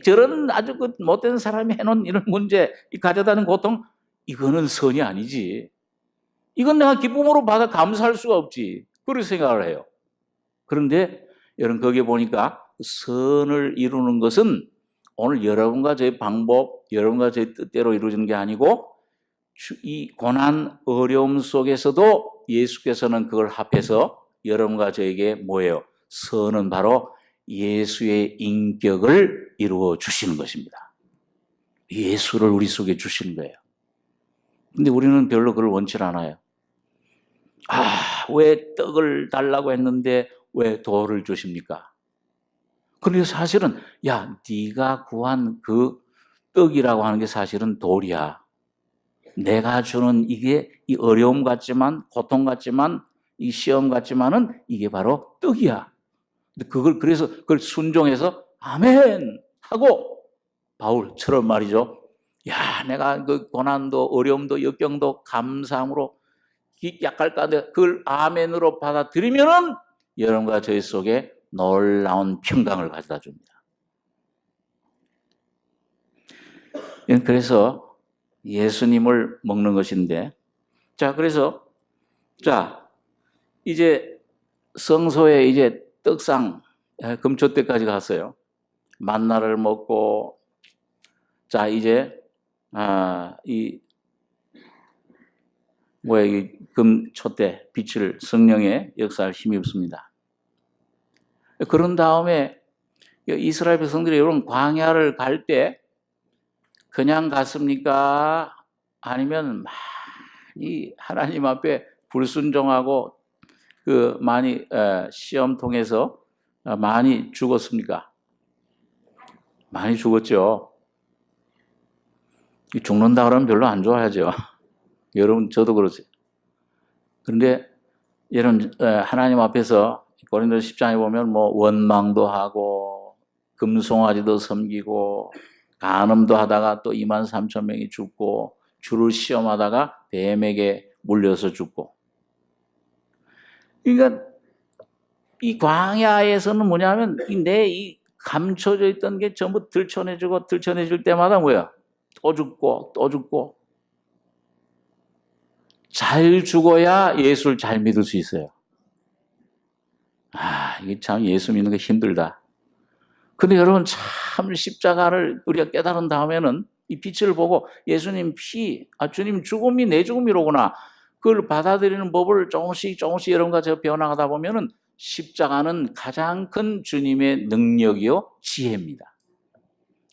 저런 아주 그 못된 사람이 해놓은 이런 문제, 가져다는 고통, 이거는 선이 아니지. 이건 내가 기쁨으로 받아 감사할 수가 없지. 그렇게 생각을 해요. 그런데 여러분 거기에 보니까 선을 이루는 것은 오늘 여러분과 저의 방법, 여러분과 저의 뜻대로 이루어지는 게 아니고 이 고난, 어려움 속에서도 예수께서는 그걸 합해서 여러분과 저에게 뭐예요? 선은 바로 예수의 인격을 이루어 주시는 것입니다. 예수를 우리 속에 주시는 거예요. 근데 우리는 별로 그걸 원치 않아요. 왜 떡을 달라고 했는데 왜 돌을 주십니까? 그런데 사실은 네가 구한 그 떡이라고 하는 게 사실은 돌이야. 내가 주는 이게 이 어려움 같지만 고통 같지만 이 시험 같지만은 이게 바로 떡이야. 그래서 그걸 순종해서 아멘 하고 바울처럼 말이죠. 내가 그 고난도 어려움도 역경도 감사함으로 약할까도 그걸 아멘으로 받아들이면은 여러분과 저희 속에 놀라운 평강을 가져다 줍니다. 그래서 예수님을 먹는 것인데, 그래서 이제 성소에 이제 떡상 금초 때까지 갔어요. 만나를 먹고 이제 이 금초 때 빛을 성령의 역사를 힘입습니다. 그런 다음에 이스라엘 백성들이 이런 광야를 갈 때 그냥 갔습니까? 아니면 많이 하나님 앞에 불순종하고 많이 시험 통해서 많이 죽었습니까? 많이 죽었죠. 죽는다 그러면 별로 안 좋아하죠. 여러분 저도 그러세요. 그런데 여러분 하나님 앞에서 고린도서 10장에 보면 뭐 원망도 하고 금송아지도 섬기고 간음도 하다가 또 23,000명이 죽고 주를 시험하다가 뱀에게 물려서 죽고. 그러니까 이 광야에서는 뭐냐면 내 이 감춰져 있던 게 전부 들춰내질 때마다 뭐야? 또 죽고 또 죽고. 잘 죽어야 예수를 잘 믿을 수 있어요. 이게 참 예수 믿는 게 힘들다. 근데 여러분 참 십자가를 우리가 깨달은 다음에는 이 빛을 보고 예수님 피, 주님 죽음이 내 죽음이로구나. 그걸 받아들이는 법을 조금씩 여러분과 제가 배워나가다 보면은 십자가는 가장 큰 주님의 능력이요 지혜입니다.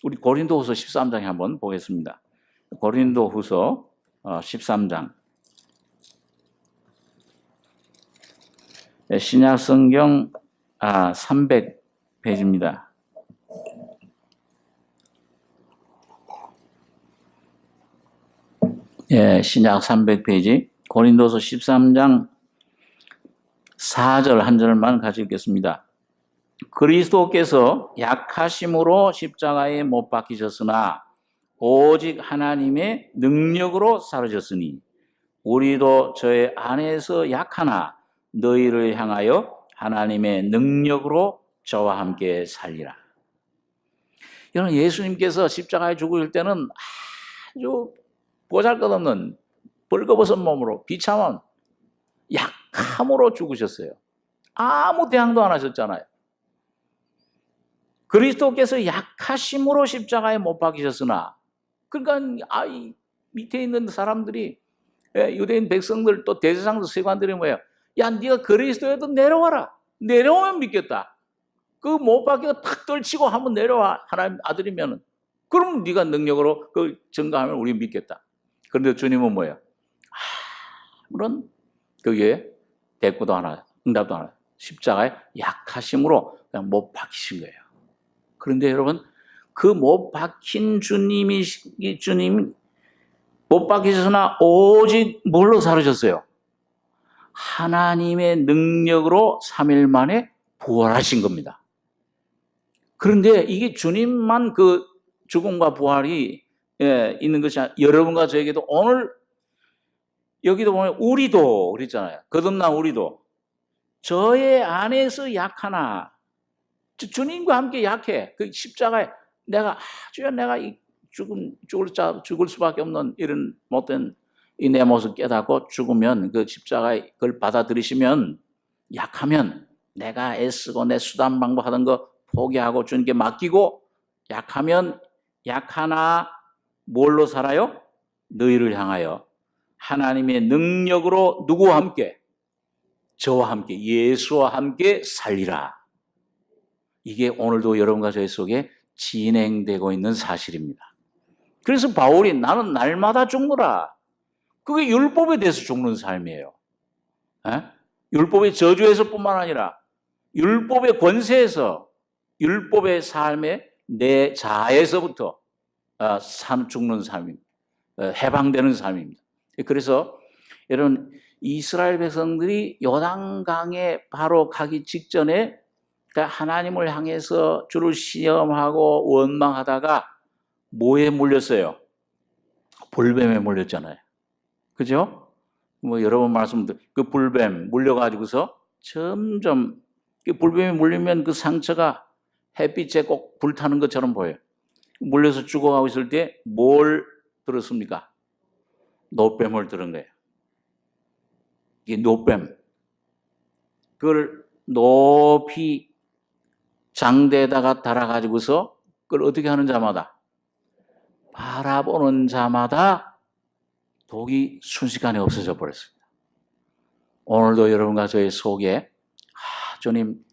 우리 고린도후서 13장에 한번 보겠습니다. 고린도후서 13장. 신약 성경 300페이지입니다. 예, 신약 300페이지. 고린도서 13장 4절 한 절만 같이 읽겠습니다. 그리스도께서 약하심으로 십자가에 못 박히셨으나 오직 하나님의 능력으로 사르셨으니 우리도 저의 안에서 약하나 너희를 향하여 하나님의 능력으로 저와 함께 살리라. 여러분, 예수님께서 십자가에 죽으실 때는 아주 보잘것없는 벌거벗은 몸으로 비참한 약함으로 죽으셨어요. 아무 대항도 안 하셨잖아요. 그리스도께서 약하심으로 십자가에 못 박히셨으나, 그러니까 밑에 있는 사람들이, 유대인 백성들 또 대제사장들 세관들이 뭐예요? 야, 네가 그리스도여도 내려와라. 내려오면 믿겠다. 그 못 박혀 탁 떨치고 한번 내려와. 하나님 아들이면은. 그럼 네가 능력으로 그 증거하면 우리 믿겠다. 그런데 주님은 뭐예요? 아무런 그게 대꾸도 하나, 응답도 하나. 십자가에 약하심으로 그냥 못 박히신 거예요. 그런데 여러분, 그 못 박힌 주님 못 박히셨으나 오직 뭘로 사르셨어요? 하나님의 능력으로 3일 만에 부활하신 겁니다. 그런데 이게 주님만 그 죽음과 부활이 있는 것이 아니라 여러분과 저에게도 오늘 여기도 보면 우리도 그랬잖아요. 거듭난 우리도 저의 안에서 약하나, 주님과 함께 약해. 그 십자가에 내가 주여 내가 죽을 수밖에 없는 이런 못된 이 내 모습 깨닫고 죽으면 그 십자가에 그걸 받아들이시면, 약하면 내가 애쓰고 내 수단 방법 하던 거 포기하고 주님께 맡기고, 약하면 약하나 뭘로 살아요? 너희를 향하여 하나님의 능력으로 누구와 함께? 저와 함께, 예수와 함께 살리라. 이게 오늘도 여러분과 저희 속에 진행되고 있는 사실입니다. 그래서 바울이 나는 날마다 죽노라. 그게 율법에 대해서 죽는 삶이에요. 율법의 저주에서뿐만 아니라 율법의 권세에서, 율법의 삶에 내 자아에서부터 죽는 삶입니다. 해방되는 삶입니다. 그래서 여러분, 이스라엘 백성들이 요단강에 바로 가기 직전에 하나님을 향해서 주를 시험하고 원망하다가 뭐에 물렸어요? 불뱀에 물렸잖아요. 그죠? 뭐 여러 번 말씀드린 그 불뱀 물려가지고서 점점 그 불뱀에 물리면 그 상처가 햇빛에 꼭 불타는 것처럼 보여요. 물려서 죽어가고 있을 때 뭘 들었습니까? 노뱀을 들은 거예요. 이게 노뱀. 그걸 높이 장대에다가 달아가지고서 그걸 어떻게 하는 자마다, 바라보는 자마다 독이 순식간에 없어져 버렸습니다. 오늘도 여러분과 저의 속에 주님,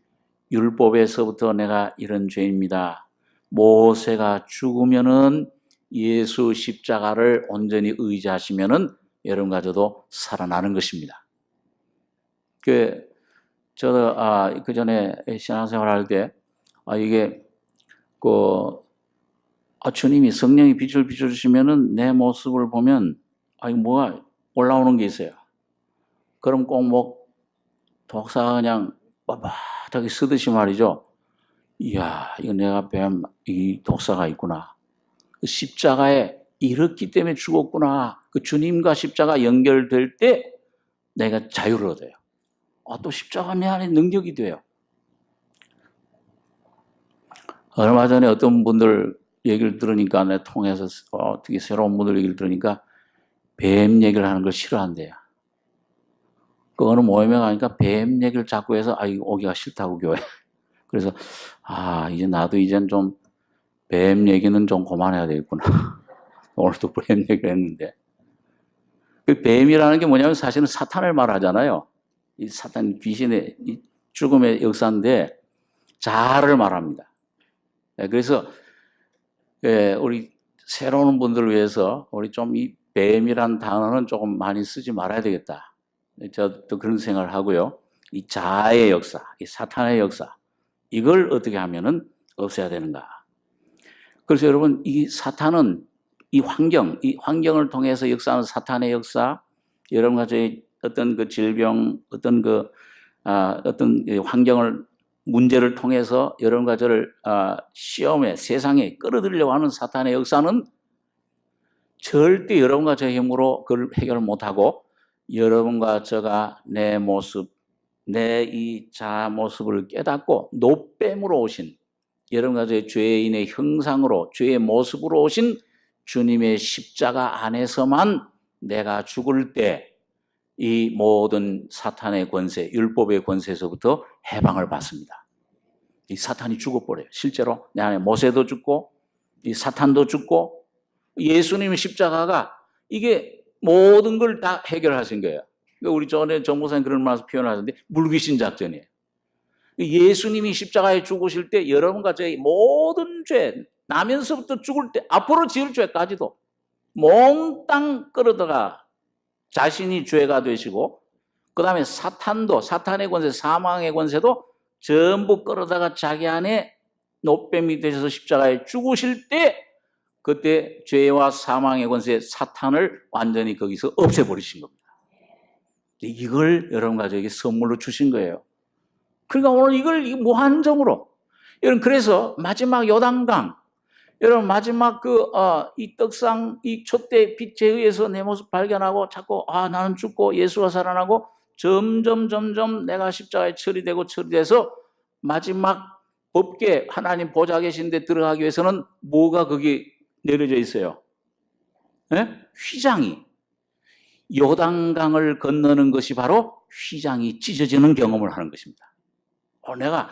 율법에서부터 내가 이런 죄입니다. 모세가 죽으면은 예수 십자가를 온전히 의지하시면은 여러분과 저도 살아나는 것입니다. 저도 그 전에 신앙생활 할 때 이게 주님이 성령이 빛을 비춰주시면은 내 모습을 보면 이거 뭐가 올라오는 게 있어요. 그럼 꼭 독사가 그냥 빳빳하게 쓰듯이 말이죠. 이야, 이거 내가 이 독사가 있구나. 십자가에 이렇기 때문에 죽었구나. 그 주님과 십자가 연결될 때 내가 자유를 얻어요. 또 십자가 내 안에 능력이 돼요. 얼마 전에 어떤 분들 얘기를 들으니까, 내가 통해서 어떻게 새로운 분들 얘기를 들으니까 뱀 얘기를 하는 걸 싫어한대요. 그 어느 모임에 가니까 뱀 얘기를 자꾸 해서 오기가 싫다고, 교회. 그래서 이제 나도 이젠 좀 뱀 얘기는 좀 그만해야 되겠구나. 오늘도 뱀 얘기를 했는데, 그 뱀이라는 게 뭐냐면 사실은 사탄을 말하잖아요. 이 사탄, 귀신의 이 죽음의 역사인데 자아를 말합니다. 그래서 우리 새로운 분들을 위해서 우리 좀 이 뱀이란 단어는 조금 많이 쓰지 말아야 되겠다. 저도 그런 생각을 하고요. 이 자아의 역사, 이 사탄의 역사, 이걸 어떻게 하면은 없애야 되는가? 그래서 여러분, 이 사탄은 이 환경을 통해서 역사하는 사탄의 역사, 여러분 가지 어떤 그 질병, 어떤 환경을 문제를 통해서 여러분과 저를 시험에 세상에 끌어들이려고 하는 사탄의 역사는 절대 여러분과 저 힘으로 그걸 해결을 못하고 여러분과 저가 내 모습, 내 이 자아 모습을 깨닫고 노뱀으로 오신 여러분과 저의 죄인의 형상으로 죄의 모습으로 오신 주님의 십자가 안에서만 내가 죽을 때 이 모든 사탄의 권세, 율법의 권세에서부터 해방을 받습니다. 이 사탄이 죽어버려요. 실제로 내 안에 모세도 죽고 이 사탄도 죽고 예수님의 십자가가 이게 모든 걸 다 해결하신 거예요. 우리 전에 정 목사님 그런 말씀 표현하셨는데 물귀신 작전이에요. 예수님이 십자가에 죽으실 때 여러분과 저의 모든 죄, 나면서부터 죽을 때 앞으로 지을 죄까지도 몽땅 끌어다가 자신이 죄가 되시고 그 다음에 사탄의 권세, 사망의 권세도 전부 끌어다가 자기 안에 노뱀이 되셔서 십자가에 죽으실 때 그때 죄와 사망의 권세, 사탄을 완전히 거기서 없애버리신 겁니다. 이걸 여러분과 저에게 선물로 주신 거예요. 그러니까 오늘 이걸 무한정으로 여러분, 그래서 마지막 요단강, 여러분 마지막 이 떡상, 이 촛대 빛에 의해서 내 모습 발견하고 자꾸 나는 죽고 예수가 살아나고 점점 내가 십자가에 처리돼서 마지막 법궤 하나님 보좌 계신 데 들어가기 위해서는 뭐가 거기 내려져 있어요? 네? 휘장이. 요단강을 건너는 것이 바로 휘장이 찢어지는 경험을 하는 것입니다. 내가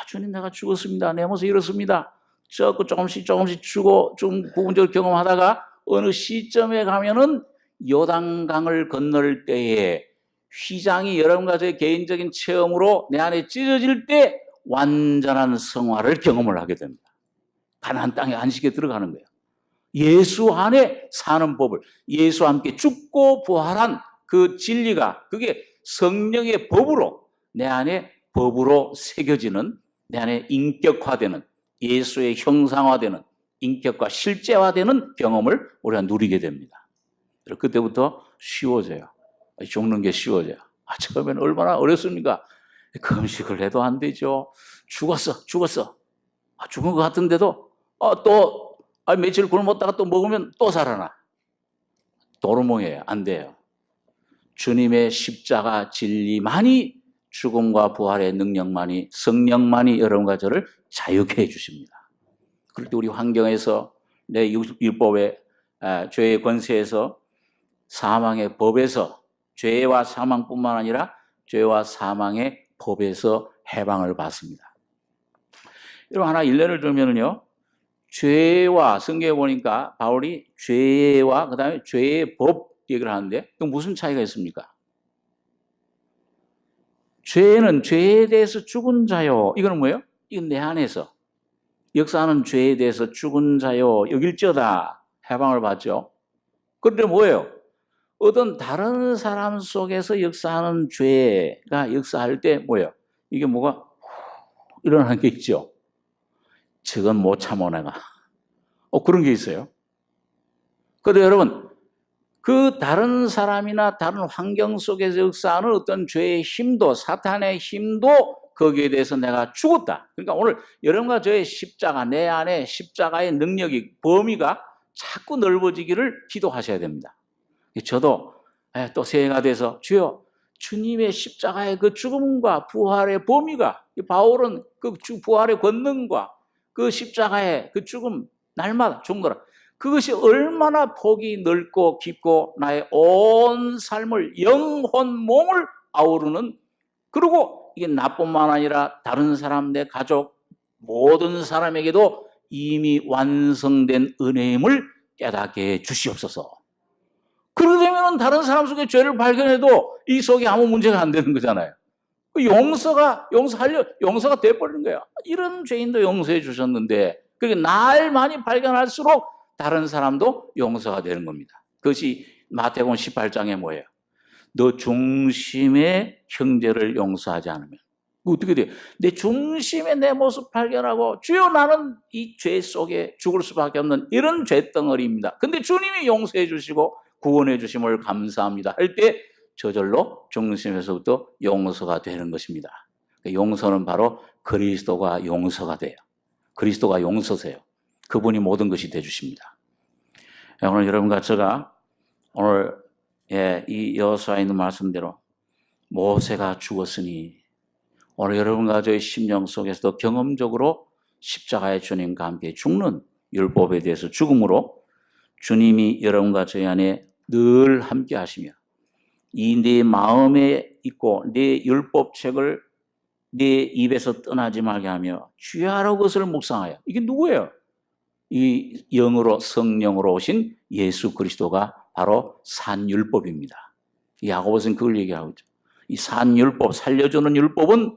주님 내가 죽었습니다. 내 모습 이렇습니다. 조금씩 죽고 좀 부분적으로 경험하다가 어느 시점에 가면은 요단강을 건널 때에 휘장이 여러분과 저의 개인적인 체험으로 내 안에 찢어질 때 완전한 성화를 경험을 하게 됩니다. 가나안 땅에 안식에 들어가는 거예요. 예수 안에 사는 법을, 예수와 함께 죽고 부활한 그 진리가 그게 성령의 법으로 내 안에 법으로 새겨지는, 내 안에 인격화되는, 예수의 형상화되는, 인격과 실제화되는 경험을 우리가 누리게 됩니다. 그때부터 쉬워져요. 죽는 게 쉬워져요. 처음에는 얼마나 어렵습니까? 금식을 해도 안 되죠. 죽었어. 죽은 것 같은데도 또 며칠 굶었다가 또 먹으면 또 살아나. 도루몽이에요. 안 돼요. 주님의 십자가 진리만이, 죽음과 부활의 능력만이, 성령만이 여러분과 저를 자유케 해주십니다. 그럴 때 우리 환경에서, 내 율법의 죄의 권세에서, 사망의 법에서, 죄와 사망뿐만 아니라 죄와 사망의 법에서 해방을 받습니다. 여러분 하나 일례를 들면은요, 죄와, 성경에 보니까 바울이 죄와 그 다음에 죄의 법 얘기를 하는데 그 무슨 차이가 있습니까? 죄는 죄에 대해서 죽은 자요. 이거는 뭐예요? 이건 내 안에서 역사하는 죄에 대해서 죽은 자요 여길지어다 해방을 받죠. 그런데 뭐예요? 어떤 다른 사람 속에서 역사하는 죄가 역사할 때 뭐예요? 이게 뭐가 일어나는 게 있죠. 저건 못 참어 내가. 그런 게 있어요. 그런데 여러분, 그 다른 사람이나 다른 환경 속에서 역사하는 어떤 죄의 힘도, 사탄의 힘도 거기에 대해서 내가 죽었다. 그러니까 오늘 여러분과 저의 십자가, 내 안에 십자가의 능력이, 범위가 자꾸 넓어지기를 기도하셔야 됩니다. 저도 또 새해가 돼서 주여, 주님의 십자가의 그 죽음과 부활의 범위가, 바울은 그 부활의 권능과 그 십자가의 그 죽음, 날마다 죽노라. 그것이 얼마나 폭이 넓고 깊고 나의 온 삶을, 영혼, 몸을 아우르는, 그리고 이게 나뿐만 아니라 다른 사람, 내 가족, 모든 사람에게도 이미 완성된 은혜임을 깨닫게 해 주시옵소서. 그러게 되면 다른 사람 속에 죄를 발견해도 이 속에 아무 문제가 안 되는 거잖아요. 용서가 돼버리는 거예요. 이런 죄인도 용서해 주셨는데, 그게 날 많이 발견할수록 다른 사람도 용서가 되는 겁니다. 그것이 마태복음 18장에 뭐예요? 너 중심의 형제를 용서하지 않으면 어떻게 돼요? 내 중심의 내 모습 발견하고 주여 나는 이 죄 속에 죽을 수밖에 없는 이런 죄덩어리입니다. 근데 주님이 용서해 주시고 구원해 주심을 감사합니다 할 때 저절로 중심에서부터 용서가 되는 것입니다. 용서는 바로 그리스도가 용서가 돼요. 그리스도가 용서세요. 그분이 모든 것이 되주십니다. 오늘 여러분과 제가 오늘 이 여호수아에 있는 말씀대로 모세가 죽었으니 오늘 여러분과 저의 심령 속에서도 경험적으로 십자가의 주님과 함께 죽는 율법에 대해서 죽음으로 주님이 여러분과 저희 안에 늘 함께 하시며 이 내 마음에 있고 내 율법책을 내 입에서 떠나지 말게 하며 주야로 그것을 묵상하여. 이게 누구예요? 이 영으로 성령으로 오신 예수 그리스도가 바로 산율법입니다. 야고보서는 그걸 얘기하고 있죠. 이 산율법, 살려주는 율법은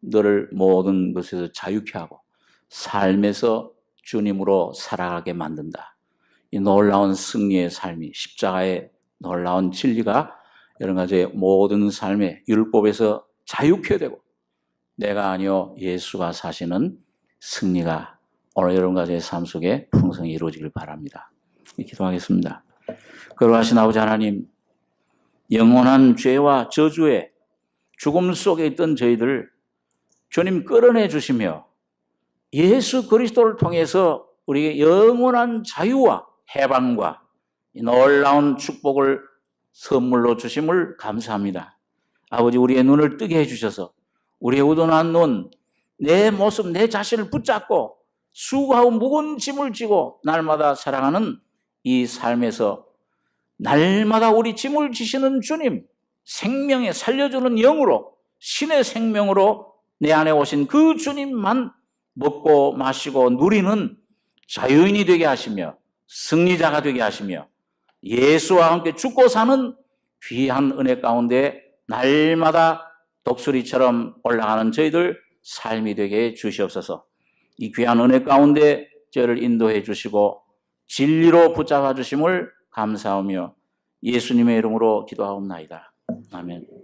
너를 모든 것에서 자유케 하고 삶에서 주님으로 살아가게 만든다. 이 놀라운 승리의 삶이 십자가의 놀라운 진리가 여러 가지 모든 삶의 율법에서 자유케 되고 내가 아니요 예수가 사시는 승리가 오늘 여러분과 제 삶 속에 풍성히 이루어지길 바랍니다. 기도하겠습니다. 거룩하신 아버지 하나님, 영원한 죄와 저주에 죽음 속에 있던 저희들 주님 끌어내 주시며 예수 그리스도를 통해서 우리에게 영원한 자유와 해방과 놀라운 축복을 선물로 주심을 감사합니다. 아버지, 우리의 눈을 뜨게 해주셔서 우리의 우둔한 눈, 내 모습, 내 자신을 붙잡고 수고하고 무거운 짐을 지고 날마다 살아가는 이 삶에서 날마다 우리 짐을 지시는 주님, 생명에 살려주는 영으로 신의 생명으로 내 안에 오신 그 주님만 먹고 마시고 누리는 자유인이 되게 하시며 승리자가 되게 하시며 예수와 함께 죽고 사는 귀한 은혜 가운데 날마다 독수리처럼 올라가는 저희들 삶이 되게 주시옵소서. 이 귀한 은혜 가운데 저를 인도해 주시고 진리로 붙잡아 주심을 감사하며 예수님의 이름으로 기도하옵나이다. 아멘.